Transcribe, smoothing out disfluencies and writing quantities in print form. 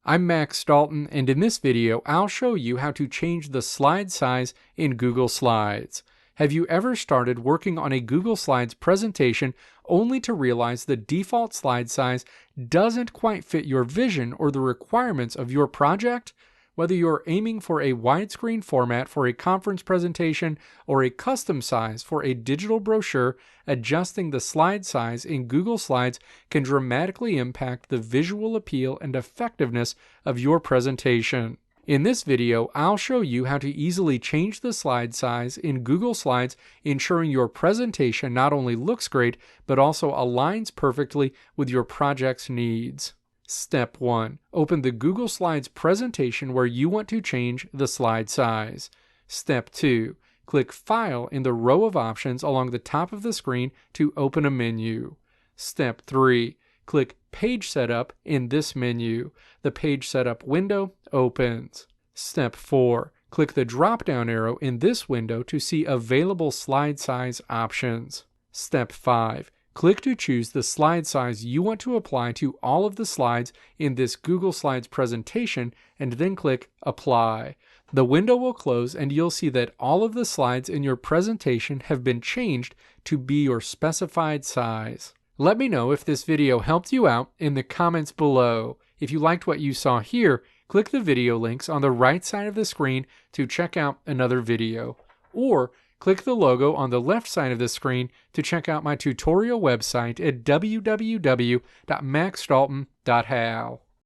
I'm Max Dalton, and in this video, I'll show you how to change the slide size in Google Slides. Have you ever started working on a Google Slides presentation only to realize the default slide size doesn't quite fit your vision or the requirements of your project? Whether you're aiming for a widescreen format for a conference presentation or a custom size for a digital brochure, adjusting the slide size in Google Slides can dramatically impact the visual appeal and effectiveness of your presentation. In this video, I'll show you how to easily change the slide size in Google Slides, ensuring your presentation not only looks great, but also aligns perfectly with your project's needs. Step 1. Open the Google Slides presentation where you want to change the slide size. Step 2. Click File in the row of options along the top of the screen to open a menu. Step 3. Click Page Setup in this menu. The Page Setup window opens. Step 4. Click the drop-down arrow in this window to see available slide size options. Step 5. Click to choose the slide size you want to apply to all of the slides in this Google Slides presentation and then click Apply. The window will close and you'll see that all of the slides in your presentation have been changed to be your specified size. Let me know if this video helped you out in the comments below. If you liked what you saw here, click the video links on the right side of the screen to check out another video. Or click the logo on the left side of the screen to check out my tutorial website at www.maxdalton.how.